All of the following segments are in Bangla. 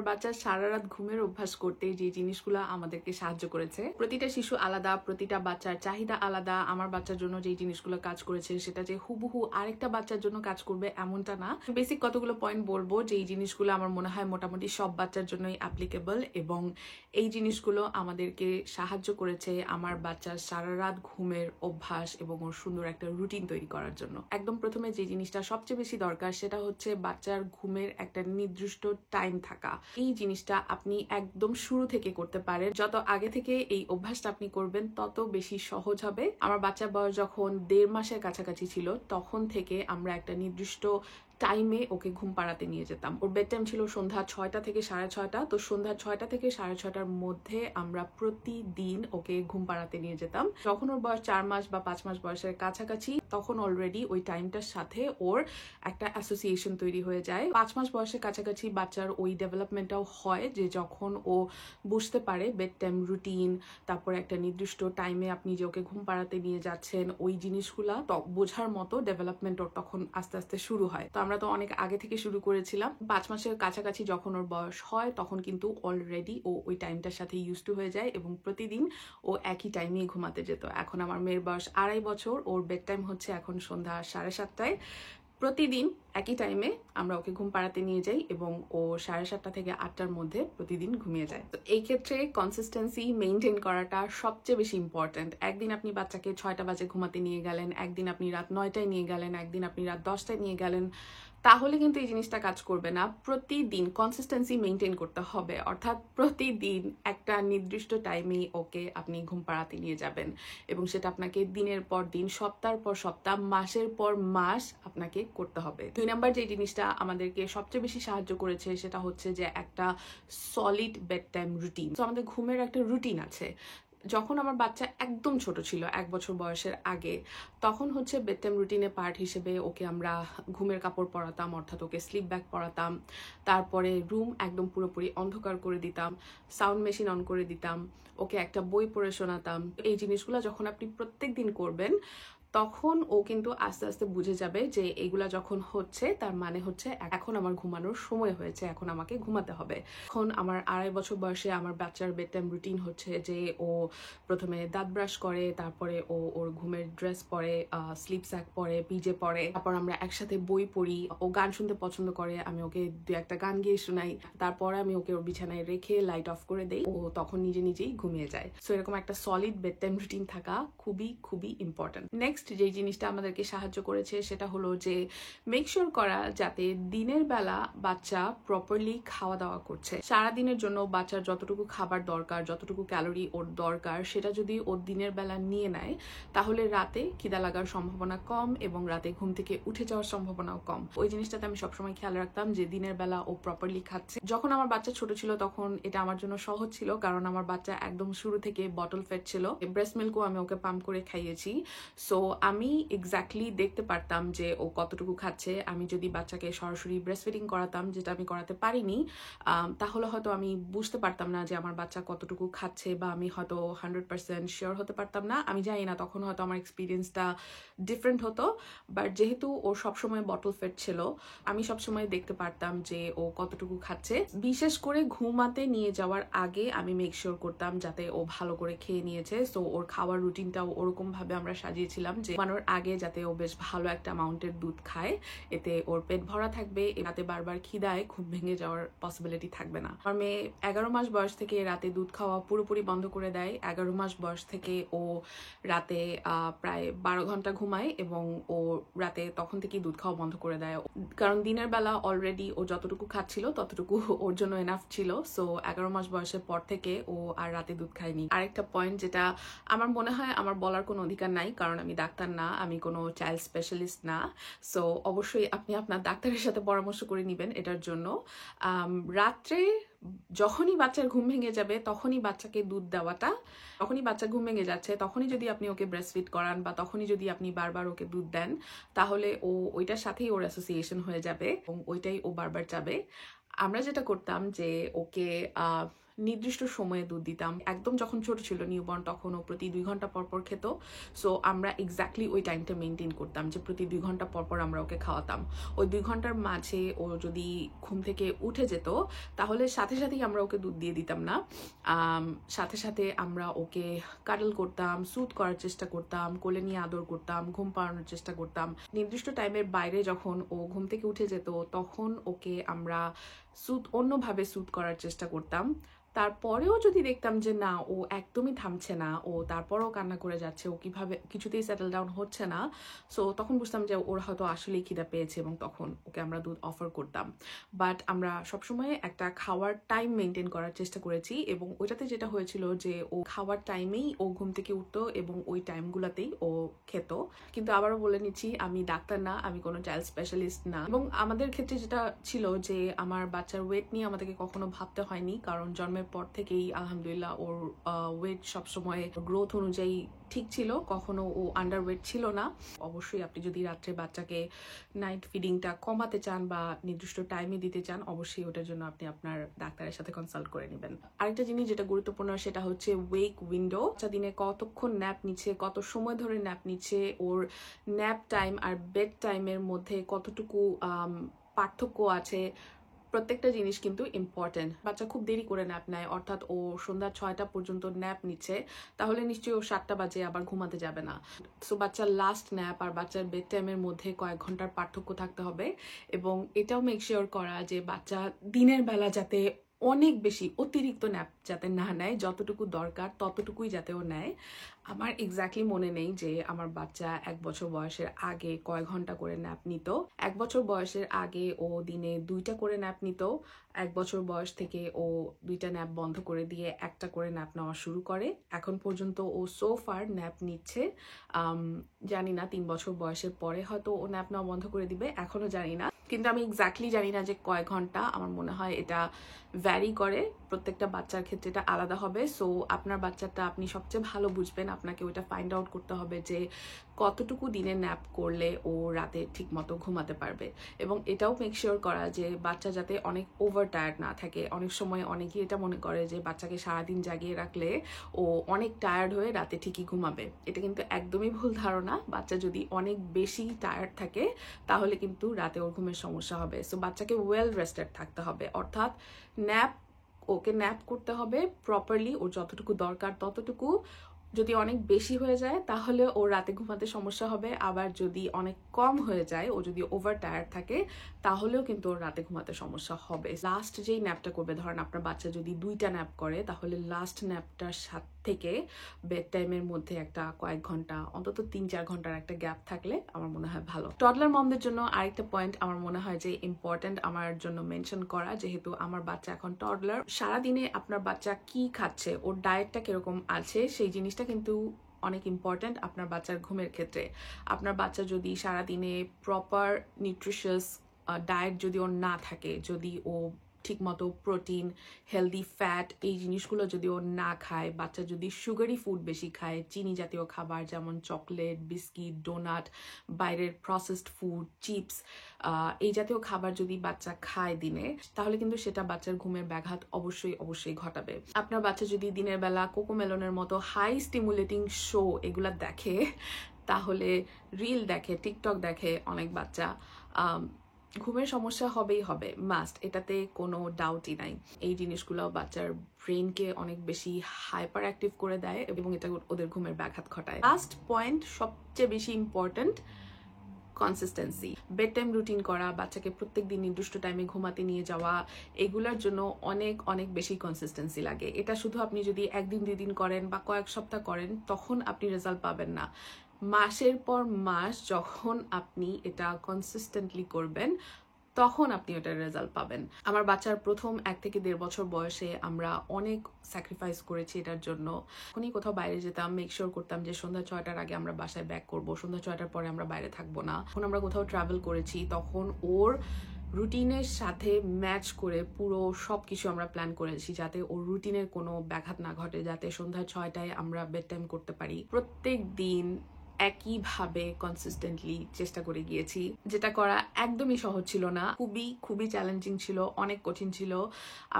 বাচ্চার সারা রাত ঘুমের অভ্যাস করতে যে জিনিসগুলো আমাদেরকে সাহায্য করেছে, প্রতিটা শিশু আলাদা, প্রতিটা বাচ্চার চাহিদা আলাদা। আমার বাচ্চার জন্য যে জিনিসগুলো কাজ করেছে সেটা যে হুবহু আরেকটা বাচ্চার জন্য কাজ করবে এমনটা না। বেসিক কতগুলো পয়েন্ট বলবো যে এই জিনিসগুলো আমার মনে হয় মোটামুটি সব বাচ্চার জন্যই অ্যাপ্লিকেবল, এবং এই জিনিসগুলো আমাদেরকে সাহায্য করেছে আমার বাচ্চার সারা রাত ঘুমের অভ্যাস এবং ওর সুন্দর একটা রুটিন তৈরি করার জন্য। একদম প্রথমে যে জিনিসটা সবচেয়ে বেশি দরকার সেটা হচ্ছে বাচ্চার ঘুমের একটা নির্দিষ্ট টাইম থাকা। এই জিনিসটা আপনি একদম শুরু থেকে করতে পারেন। যত আগে থেকে এই অভ্যাসটা আপনি করবেন তত বেশি সহজ হবে। আমার বাচ্চার বয়স যখন 1.5 মাসের কাছাকাছি ছিল তখন থেকে আমরা একটা নির্দিষ্ট টাইমে ওকে ঘুম পাড়াতে নিয়ে যেতাম। ওর বেড টাইম ছিল সন্ধ্যা 6টা থেকে 6:30। তো সন্ধ্যা 6টা থেকে 6:30টার মধ্যে আমরা প্রতিদিন ওকে ঘুম পাড়াতে নিয়ে যেতাম। যখন ওর বয়স 4 মাস বা 5 মাস বয়সের কাছাকাছি তখন অলরেডি ওই টাইমটার সাথে ওর একটা অ্যাসোসিয়েশন তৈরি হয়ে যায়। 5 মাস বয়সের কাছাকাছি বাচ্চার ওই ডেভেলপমেন্টটাও হয় যে যখন ও বুঝতে পারে বেড টাইম রুটিন, তারপরে একটা নির্দিষ্ট টাইমে আপনি যে ওকে ঘুম পাড়াতে নিয়ে যাচ্ছেন ওই জিনিসগুলা বোঝার মতো ডেভেলপমেন্ট ওর তখন আস্তে আস্তে শুরু হয়। তো আমরা তো অনেক আগে থেকে শুরু করেছিলাম। 5 মাসের কাছাকাছি যখন ওর বয়স হয় তখন কিন্তু অলরেডি ও ওই টাইমটার সাথে ইউজ টু হয়ে যায় এবং প্রতিদিন ও একই টাইমেই ঘুমাতে যেত। এখন আমার মেয়ের বয়স 2.5 বছর, ওর বেড টাইম হচ্ছে এখন সন্ধ্যা 7:30টায়। প্রতিদিন একই টাইমে আমরা ওকে ঘুম পাড়াতে নিয়ে যাই এবং ও 7:30 থেকে 8টার মধ্যে প্রতিদিন ঘুমিয়ে যায়। তো এই ক্ষেত্রে কনসিস্টেন্সি মেনটেন করাটা সবচেয়ে বেশি ইম্পর্ট্যান্ট। একদিন আপনি বাচ্চাকে 6টা বাজে ঘুমাতে নিয়ে গেলেন, একদিন আপনি রাত 9টায় নিয়ে গেলেন, একদিন আপনি রাত 10টায় নিয়ে গেলেন, তাহলে কিন্তু এই জিনিসটা কাজ করবে না। প্রতিদিন কনসিস্টেন্সি মেনটেন করতে হবে, অর্থাৎ প্রতিদিন একটা নির্দিষ্ট টাইমে ওকে আপনি ঘুম পাড়াতে নিয়ে যাবেন এবং সেটা আপনাকে দিনের পর দিন, সপ্তাহের পর সপ্তাহ, মাসের পর মাস আপনাকে করতে হবে। 2 নাম্বার যে জিনিসটা আমাদেরকে সবচেয়ে বেশি সাহায্য করেছে সেটা হচ্ছে যে একটা সলিড বেড টাইম রুটিন। তো আমাদের ঘুমের একটা রুটিন আছে। যখন আমার বাচ্চা একদম ছোট ছিল, 1 বছর বয়সের আগে, তখন হচ্ছে বেড টাইম রুটিনের পার্ট হিসেবে ওকে আমরা ঘুমের কাপড় পরাতাম, অর্থাৎ ওকে স্লিপ ব্যাগ পরাতাম। তারপরে রুম একদম পুরোপুরি অন্ধকার করে দিতাম, সাউন্ড মেশিন অন করে দিতাম, ওকে একটা বই পড়ে শোনাতাম। এই জিনিসগুলো যখন আপনি প্রত্যেক দিন করবেন তখন ও কিন্তু আস্তে আস্তে বুঝে যাবে যে এগুলা যখন হচ্ছে তার মানে হচ্ছে এখন আমার ঘুমানোর সময় হয়েছে, এখন আমাকে ঘুমাতে হবে। এখন আমার 2.5 বছর বয়সে আমার বাচ্চার বেড টাইম রুটিন হচ্ছে যে ও প্রথমে দাঁত ব্রাশ করে, তারপরে ও ওর ঘুমের ড্রেস পরে, স্লিপ স্যাক পরে, পিজে পরে, তারপর আমরা একসাথে বই পড়ি। ও গান শুনতে পছন্দ করে, আমি ওকে 2-1টা গান গিয়ে শোনাই, তারপরে আমি ওকে ওর বিছানায় রেখে লাইট অফ করে দেই, ও তখন নিজে নিজেই ঘুমিয়ে যায়। সো এরকম একটা সলিড বেড টাইম রুটিন থাকা খুবই খুবই ইম্পর্টেন্ট। নেক্সট যে জিনিসটা আমাদেরকে সাহায্য করেছে সেটা হলো যে মেক শিওর করা যাতে দিনের বেলা বাচ্চা প্রপারলি খাওয়া দাওয়া করছে। সারাদিনের জন্য বাচ্চার যতটুকু খাবার দরকার, যতটুকু ক্যালোরি ওর দরকার, সেটা যদি ওর দিনের বেলা নিয়ে নেয় তাহলে রাতে খিদা লাগার সম্ভাবনা কম এবং রাতে ঘুম থেকে উঠে যাওয়ার সম্ভাবনাও কম। ওই জিনিসটাতে আমি সবসময় খেয়াল রাখতাম যে দিনের বেলা ও প্রপারলি খাচ্ছে। যখন আমার বাচ্চা ছোট ছিল তখন এটা আমার জন্য সহজ ছিল, কারণ আমার বাচ্চা একদম শুরু থেকে বটল ফেড ছিল। ব্রেস্ট মিল্কও আমি ওকে পাম্প করে খাইয়েছি। সো আমি এক্স্যাক্টলি দেখতে পারতাম যে ও কতটুকু খাচ্ছে। আমি যদি বাচ্চাকে সরাসরি ব্রেস্ট ফিডিং করাতাম, যেটা আমি করাতে পারিনি, তাহলে হয়তো আমি বুঝতে পারতাম না যে আমার বাচ্চা কতটুকু খাচ্ছে, বা আমি হয়তো 100% শিওর হতে পারতাম না। আমি জানি না, তখন হয়তো আমার এক্সপিরিয়েন্সটা ডিফারেন্ট হতো। বাট যেহেতু ও সবসময় বটল ফেড ছিল, আমি সবসময় দেখতে পারতাম যে ও কতটুকু খাচ্ছে। বিশেষ করে ঘুমাতে নিয়ে যাওয়ার আগে আমি মেক শিওর করতাম যাতে ও ভালো করে খেয়ে নিয়েছে। সো ওর খাওয়ার রুটিনটাও ওরকম ভাবে আমরা সাজিয়েছিলাম যে ঘুমানোর আগে যাতে ও বেশ ভালো একটা অ্যামাউন্টের দুধ খায়, এতে ওর পেট ভরা থাকবে, রাতে বারবার খিদায় ঘুম ভেঙে যাওয়ার পসিবিলিটি থাকবে না। আমার মেয়ে 11 মাস বয়স থেকে রাতে দুধ খাওয়া পুরোপুরি বন্ধ করে দেয়। 11 মাস বয়স থেকে ও রাতে প্রায় 12 ঘন্টা ঘুমায় এবং ও রাতে তখন থেকেই দুধ খাওয়া বন্ধ করে দেয়, কারণ দিনের বেলা অলরেডি ও যতটুকু খাচ্ছিল ততটুকু ওর জন্য এনাফ ছিল। সো 11 মাস বয়সের পর থেকে ও আর রাতে দুধ খায়নি। আরেকটা পয়েন্ট যেটা আমার মনে হয় আমার বলার কোনো অধিকার নাই, কারণ আমি ডাক্তার না, আমি কোনো চাইল্ড স্পেশালিস্ট না। সো অবশ্যই আপনি আপনার ডাক্তারের সাথে পরামর্শ করে নেবেন এটার জন্য। রাত্রে যখনই বাচ্চার ঘুম ভেঙে যাবে তখনই বাচ্চাকে দুধ দেওয়াটা, যখনই বাচ্চা ঘুম ভেঙে যাচ্ছে তখনই যদি আপনি ওকে ব্রেস্ট ফিড করান বা তখনই যদি আপনি বারবার ওকে দুধ দেন, তাহলে ও ওইটার সাথেই ওর অ্যাসোসিয়েশন হয়ে যাবে এবং ওইটাই ও বারবার চাবে। আমরা যেটা করতাম যে ওকে নির্দিষ্ট সময়ে দুধ দিতাম। একদম যখন ছোট ছিল নিউবর্ন তখন ও প্রতি 2 ঘন্টা পর পর খেত। সো আমরা এক্স্যাক্টলি ওই টাইমটা মেনটেন করতাম যে প্রতি 2 ঘন্টা পর পর আমরা ওকে খাওয়াতাম। ওই 2 ঘন্টার মাঝে ও যদি ঘুম থেকে উঠে যেত তাহলে সাথে সাথেই আমরা ওকে দুধ দিয়ে দিতাম না। সাথে সাথে আমরা ওকে কাডল করতাম, সুথ করার চেষ্টা করতাম, কোলে নিয়ে আদর করতাম, ঘুম পাড়ানোর চেষ্টা করতাম। নির্দিষ্ট টাইমের বাইরে যখন ও ঘুম থেকে উঠে যেত তখন ওকে আমরা অন্যভাবে সুথ করার চেষ্টা করতাম। তারপরেও যদি দেখতাম যে না ও একদমই থামছে না, ও তারপরও কান্না করে যাচ্ছে, ও কিভাবে কিছুতেই সেটেল ডাউন হচ্ছে না, সো তখন বুঝতাম যে ওর হয়তো আসলেই খিদা পেয়েছে এবং তখন ওকে আমরা দুধ অফার করতাম। বাট আমরা সবসময় একটা খাওয়ার টাইম মেনটেন করার চেষ্টা করেছি এবং ওইটাতে যেটা হয়েছিল যে ও খাওয়ার টাইমেই ও ঘুম থেকে উঠতো এবং ওই টাইমগুলোতেই ও খেত। কিন্তু আবারও বলে নিচ্ছি, আমি ডাক্তার না, আমি কোনো চাইল্ড স্পেশালিস্ট না। এবং আমাদের ক্ষেত্রে যেটা ছিল যে আমার বাচ্চার ওয়েট নিয়ে আমাদেরকে কখনো ভাবতে হয়নি, কারণ জন্মের পর থেকেই আলহামদুলিল্লাহ ওর ওয়েট সবসময় গ্রোথ অনুযায়ী ঠিক ছিল, কখনো ও আন্ডার ওয়েট ছিল না। অবশ্যই আপনি যদি রাত্রে বাচ্চাকে নাইট ফিডিংটা কমাতে চান বা নির্দিষ্ট টাইমে দিতে চান, অবশ্যই ওটার জন্য আপনি আপনার ডাক্তারের সাথে কনসাল্ট করে নেবেন। আরেকটা জিনিস যেটা গুরুত্বপূর্ণ সেটা হচ্ছে ওয়েক উইন্ডো। দিনে কতক্ষণ ন্যাপ নিচ্ছে, কত সময় ধরে ন্যাপ নিচ্ছে, ওর ন্যাপ টাইম আর বেড টাইমের মধ্যে কতটুকু পার্থক্য আছে, প্রত্যেকটা জিনিস কিন্তু ইম্পর্টেন্ট। বাচ্চা খুব দেরি করে ন্যাপ নেয়, অর্থাৎ ও সন্ধ্যা 6টা পর্যন্ত ন্যাপ নিচ্ছে, তাহলে নিশ্চয়ই ও 7টা বাজে আবার ঘুমাতে যাবে না। সো বাচ্চার লাস্ট ন্যাপ আর বাচ্চার বেড টাইমের মধ্যে কয়েক ঘন্টার পার্থক্য থাকতে হবে এবং এটাও মেক শিওর করা যে বাচ্চা দিনের বেলা যাতে অনেক বেশি অতিরিক্ত ন্যাপ যাতে না নেয়, যতটুকু দরকার ততটুকুই যাতে ও নেয়। আমার এক্স্যাক্টলি মনে নেই যে আমার বাচ্চা 1 বছর বয়সের আগে কয় ঘন্টা করে ন্যাপ নিত। 1 বছর বয়সের আগে ও দিনে 2টা করে ন্যাপ নিত। 1 বছর বয়স থেকে ও 2টা ন্যাপ বন্ধ করে দিয়ে 1টা করে ন্যাপ নেওয়া শুরু করে। এখন পর্যন্ত ও সো ফার ন্যাপ নিচ্ছে। জানি না 3 বছর বয়সের পরে হয়তো ও ন্যাপ নেওয়া বন্ধ করে দিবে, এখনো জানি না। কিন্তু আমি এক্স্যাক্টলি জানি না যে কয় ঘন্টা। আমার মনে হয় এটা ভ্যারি করে, প্রত্যেকটা বাচ্চার ক্ষেত্রে এটা আলাদা হবে। সো আপনার বাচ্চাটা আপনি সবচেয়ে ভালো বুঝবেন, আপনাকে ওইটা ফাইন্ড আউট করতে হবে যে কতটুকু দিনে ন্যাপ করলে ও রাতে ঠিক মতো ঘুমাতে পারবে। এবং এটাও মেক শিওর করা যে বাচ্চা যাতে অনেক ওভার টায়ার্ড না থাকে। অনেক সময় অনেকেই এটা মনে করে যে বাচ্চাকে সারাদিন জাগিয়ে রাখলে ও অনেক টায়ার্ড হয়ে রাতে ঠিকই ঘুমাবে। এটা কিন্তু একদমই ভুল ধারণা। বাচ্চা যদি অনেক বেশি টায়ার্ড থাকে তাহলে কিন্তু রাতে ওর ঘুমের সমস্যা হবে। সো বাচ্চাকে ওয়েল রেস্টেড থাকতে হবে, অর্থাৎ ওকে ন্যাপ করতে হবে প্রপারলি, ওর যতটুকু দরকার ততটুকু। যদি অনেক বেশি হয়ে যায় তাহলে ও রাতে ঘুমাতে সমস্যা হবে, আবার যদি অনেক কম হয়ে যায়, ও যদি ওভার টায়ার্ড থাকে তাহলেও কিন্তু ওর রাতে ঘুমাতে সমস্যা হবে। লাস্ট যেই ন্যাপটা করবে, ধরেন আপনার বাচ্চা যদি 2টা ন্যাপ করে, তাহলে লাস্ট ন্যাপটার থেকে বেড টাইমের মধ্যে একটা কয়েক ঘন্টা, অন্তত 3-4 ঘন্টার একটা গ্যাপ থাকলে আমার মনে হয় ভালো। টডলার মমদের জন্য আরেকটা পয়েন্ট আমার মনে হয় যে ইম্পর্টেন্ট আমার জন্য মেনশন করা, যেহেতু আমার বাচ্চা এখন টডলার। সারাদিনে আপনার বাচ্চা কি খাচ্ছে, ওর ডায়েটটা কিরকম আছে, সেই জিনিসটা কিন্তু অনেক ইম্পর্টেন্ট আপনার বাচ্চার ঘুমের ক্ষেত্রে। আপনার বাচ্চা যদি সারাদিনে প্রপার নিউট্রিশিয়াস ডায়েট যদি ওর না থাকে, যদি ও ঠিকমতো প্রোটিন, হেলদি ফ্যাট এই জিনিসগুলো যদি ও না খায়, বাচ্চা যদি সুগারি ফুড বেশি খায়, চিনি জাতীয় খাবার যেমন চকলেট, বিস্কিট, ডোনাট, বাইরের প্রসেসড ফুড, চিপস, এই জাতীয় খাবার যদি বাচ্চা খায় দিনে, তাহলে কিন্তু সেটা বাচ্চার ঘুমের ব্যাঘাত অবশ্যই ঘটাবে। আপনার বাচ্চা যদি দিনের বেলা কোকোমেলনের মতো হাই স্টিমুলেটিং শো এগুলা দেখে, তাহলে রিল দেখে, টিকটক দেখে অনেক বাচ্চা, ঘুমের সমস্যা হবেই হবে, মাস্ট, এটাতে কোনো ডাউটই নাই। এই জিনিসগুলো বাচ্চার ব্রেনকে অনেক বেশি হাইপার অ্যাক্টিভ করে দেয় এবং এটা ওদের ঘুমের ব্যাঘাত ঘটায়। লাস্ট পয়েন্ট সবচেয়ে বেশি important, consistency. Bed time routine করা, বাচ্চাকে প্রত্যেকদিন নির্দিষ্ট টাইমে ঘুমাতে নিয়ে যাওয়া, এগুলোর জন্য অনেক বেশি কনসিস্টেন্সি লাগে। এটা শুধু আপনি যদি 1-2 দিন করেন বা কয়েক সপ্তাহ করেন তখন আপনি রেজাল্ট পাবেন না। মাসের পর মাস যখন আপনি এটা কনসিস্টেন্টলি করবেন তখন আপনি ওটার রেজাল্ট পাবেন। আমার বাচ্চার প্রথম 1 থেকে 1.5 বছর বয়সে আমরা অনেক স্যাক্রিফাইস করেছি এটার জন্য। যখনই কোথাও বাইরে যেতাম মেক শিওর করতাম যে সন্ধ্যা 6টার আগে আমরা বাসায় ব্যাক করবো, সন্ধ্যা 6টার পরে আমরা বাইরে থাকবো না। যখন আমরা কোথাও ট্রাভেল করেছি তখন ওর রুটিনের সাথে ম্যাচ করে পুরো সবকিছু আমরা প্ল্যান করেছি যাতে ওর রুটিনের কোনো ব্যাঘাত না ঘটে, যাতে সন্ধ্যা 6টায় আমরা বেড টাইম করতে পারি। প্রত্যেক দিন একইভাবে কনসিস্টেন্টলি চেষ্টা করে গিয়েছি, যেটা করা একদমই সহজ ছিল না, খুবই খুবই চ্যালেঞ্জিং ছিল, অনেক কঠিন ছিল।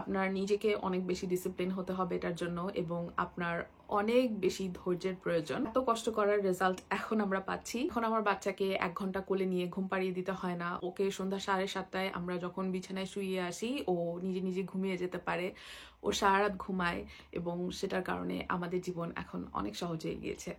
আপনার নিজেকে অনেক বেশি ডিসিপ্লিন হতে হবে এটার জন্য, এবং আপনার অনেক বেশি ধৈর্যের প্রয়োজন। এত কষ্ট করার রেজাল্ট এখন আমরা পাচ্ছি। এখন আমার বাচ্চাকে 1 ঘন্টা কোলে নিয়ে ঘুম পাড়িয়ে দিতে হয় না। ওকে সন্ধ্যা 7:30টায় আমরা যখন বিছানায় শুইয়ে আসি, ও নিজে নিজে ঘুমিয়ে যেতে পারে। ও সারা রাত ঘুমায়, এবং সেটার কারণে আমাদের জীবন এখন অনেক সহজ হয়ে গিয়েছে।